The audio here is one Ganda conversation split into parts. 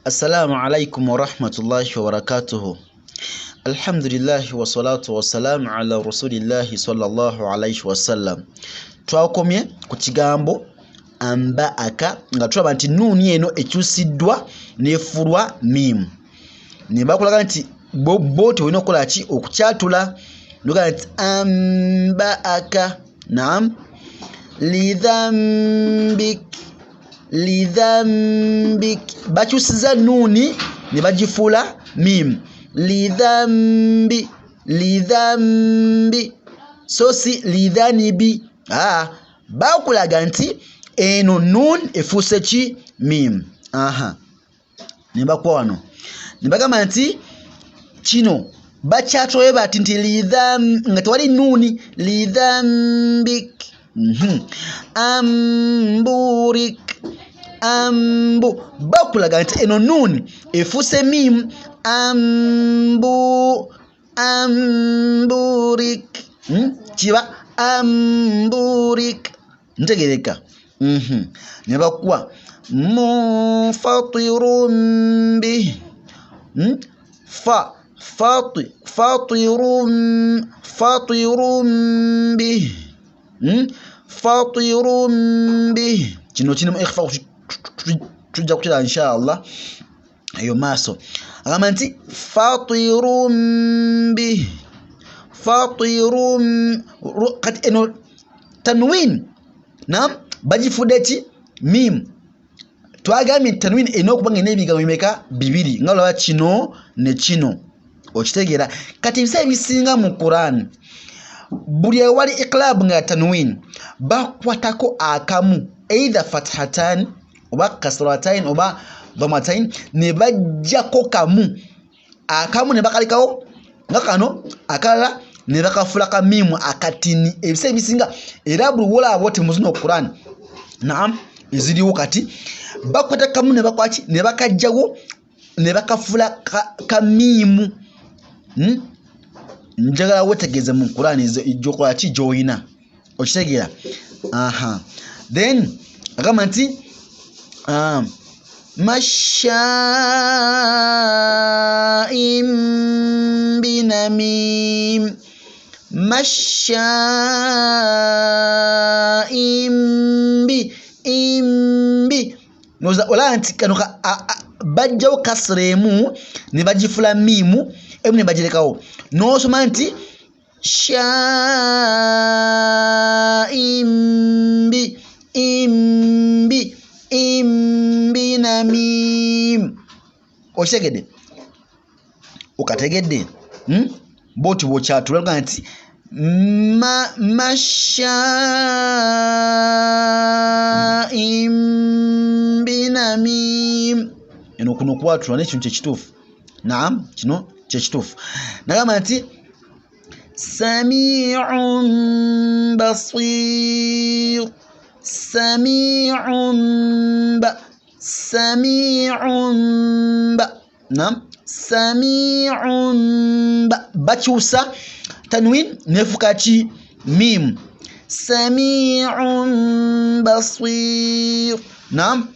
Assalamu alaikum wa rahmatullahi wa barakatuhu. Alhamdulillahi wa salatu wa salamu ala rasulillahi sallallahu alaihi wa sallam. Twakomye ku kigambo amba aka nga tulaba nti nuuni eno ekyusiddwa n'efulwa mimu. Ne bakulaga nti bo tewolina okukola ki okukyatula. Noga nti amba aka naam lidhambik bakyusiza nuuni ne bagifuula mimu. Lidhambi so si lidhanibi. Bakulaga nti eno nuun efuuse ki mimu. Ne bakuwa wano ne bagamba nti kino bakyatoye bati nti nga tewali nuuni lidhambik. Amburik bakulaga nti eno nuuni efuuse mimu. Amburik kiba amburik ntegereka. Ne bakuwa munfatirun bih fatirun bih kino kirimu ikhfa tujja kukira inshallah eyo maaso. Agamba nti fatirun bih kati eno tanwin nam bagifudde ki mimu. Twagambye nti tanwin erina okuba nga n'ebigambo bimeka bibiri nga olaba kino ne kino okitegeera. Kati ebiseera ebisinga mu Quran buli ewali iqlab nga tanwin bakwatako akamu either fathatan oba kasratan oba dhammatain ne bajjako kamu akamu ne bakalikawo nga kano akalala ne bakafulaka mimu akatini. Ebiseera ebisinga era buli wolaba oti muzino Quran naam eziriwo kati bakwata kamu ne bakwaki ne bakajjawo ne bakafula ka mimu. Njagala wetegeeze mu Quran ejjokola ki joyina okitegeera. Then agamba nti masha'im binamim imbi noza ola nti kano bajjawo kasremu ne bagifula mimu emu ne bagirekawo n'osoma nti imbi namim okitegedde okategedde boti bwokyatula nti masha'im binamim. Eno kuno kwatula n'ekintu kyekituufu. Naam kino kyekituufu. Nagamba nti sami'un basir naam sami'un bakyusa tanwin nefuka ki mimu. Sami'un basir naam.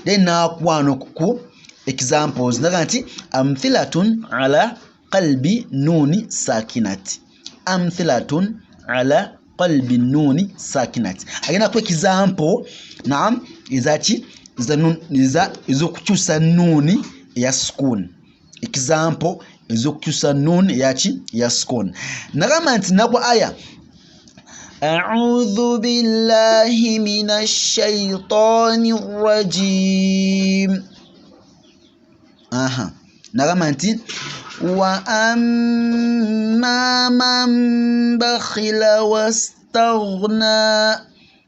Then nakwano ku examples naga nti amthilatun ala qalbi nuni sakinati. Amthilatun ala qalbi nuni sakinati. Agenda ku example naam izaki ezokukyusa nuuni ya sukun. Example ezokukyusa nuuni yaki ya sukun. Nagamba nti nakwa aya a'udhu billahi minash shaitanir rajim. Nagamba nti wa amma man bakhila wastaghna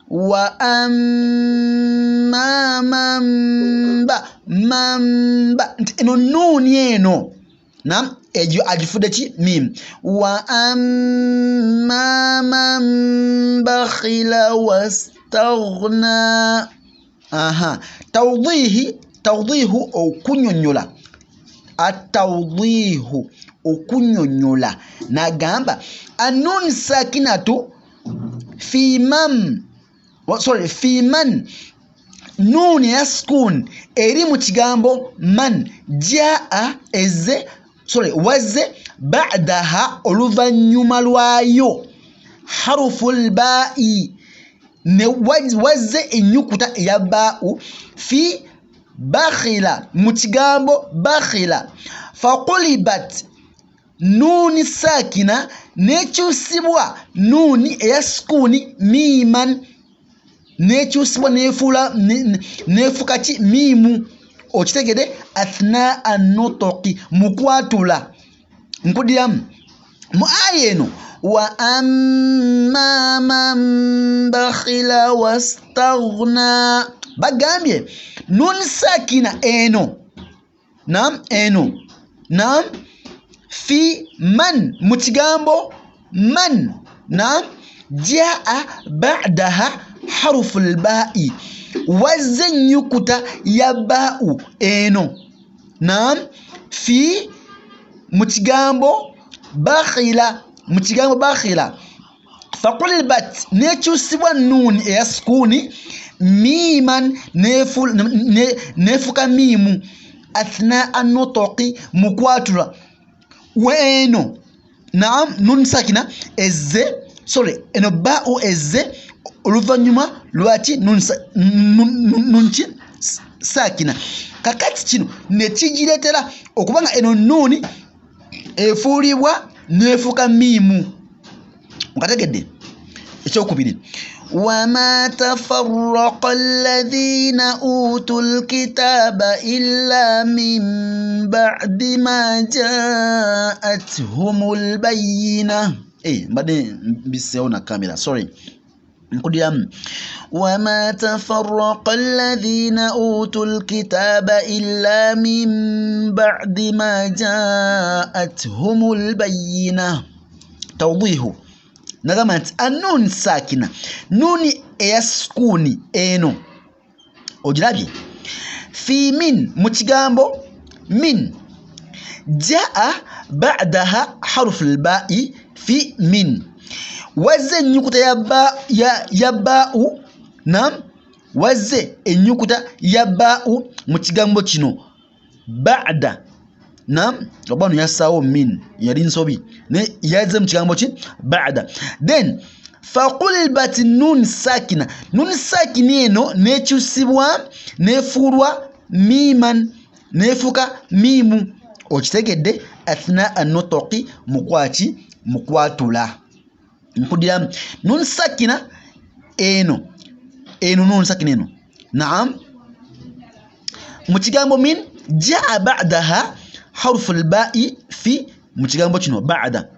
wa amma man eno nuuni eno nam ejo agifudde ki mimu. Wa amma man bakhila wastaghna. Tawdihu okunyonyola. Atawdihu okunyonyola. Nagamba anun sakinatu fi man nun ya sukun eri mu kigambo man jaa ezze wazze ba'daha oluvannyuma lwayo haruful ba'i ne wazze ennyukuta eya ba'u fi bakhila mu kigambo bakhila faqulibat nuni sakina nekyusibwa nuni eya sukuni miman nekyusibwa nefuka ki mimu okitegede athna an-nutqi mukwatula nkudiramu mu aya eno wa amma man bakhila wastaghna bagambye nun sakina eno fi man mu kigambo man jaa ba'daha haruful ba'i wazze ennyukuta ya ba'u eno fi mu kigambo bakhila faqulibat nekyusibwa nuni eya sukuni miman nefuka mimu athna an-nutqi mukwatula weno nun sakina ezze eno ba'u ezze oluvanyuma lwaki nun sakina kakati kino nekigiretera okubanga eno nuni efuulibwa nefuka mimu mukategedde ekyokubiri وما تفرق الذين أوتوا الكتاب إلا من بعد ما جاءتهم البينة بعدين بيسيونا كاميرا وما تفرق الذين أوتوا الكتاب إلا من بعد ما جاءتهم البينة توضيح نغمت النون ساكنة نون يسكوني eno ojirabye في من متجامبو من جاء بعدها حرف الباء في من wazze ennyukuta ya ba'u wazze ennyukuta ya ba'u mu kigambo kino ba'da obano yassaawo min yali nsobi ne yazze mu kigambo ki ba'da then faqulibat nun sakina eno nekyusibwa nefuulwa miman nefuka mimu okitegedde athna an-nutqi mukwatula nkudiramu nun sakina eno nun sakina eno mu kigambo min jaa ba'daha harfu al-ba'i fi mu kigambo kino ba'da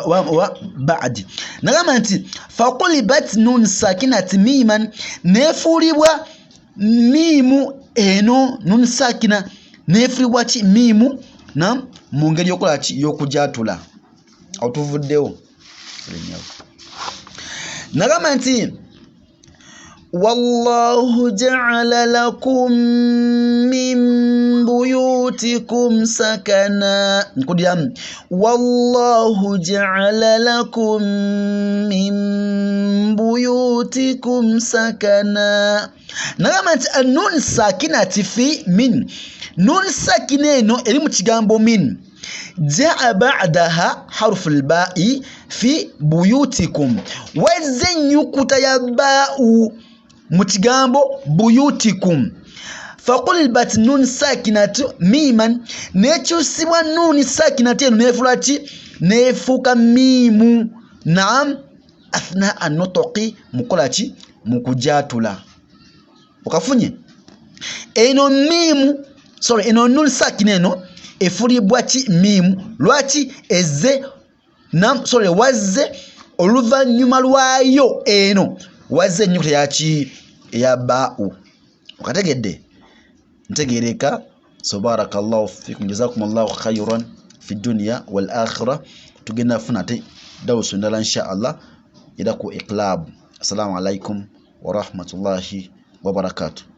wa ba'di nagamba nti faqulibat nun sakinati miman nefuulibwa mimu eno nun sakina nefuulibwa ki mimu mu ngeri yokola ki yokujatula awo tuvuddewo nagamba nti والله جعل لكم من بيوتكم سكنا والله جعل لكم من بيوتكم سكنا نغمت النون ساكنة في من نون ساكنة eri mu kigambo min جاء بعدها حرف الباء في بيوتكم وزن يكتا يباء متجامبو بيوتكم فقلبت نون ساكنة ميما نيتشو سوى نون ساكنة نيفلاتي نيفوك ميمو أثناء النطق مكولاتي مكجاتولا وكفوني eno mimu eno nun sakina eno efulibwa ki mimu lwaki ezze wazze oluvannyuma lwayo eno wazze ennyukuta yaki eya ba'u okategedde ntegereka subhanakallahu fikum jazakumullahu khayran fi dunya wal akhirah tugenda funa ate dawsu ndala insha Allah ila ku iqlab assalamu alaikum wa rahmatullahi wa barakatuh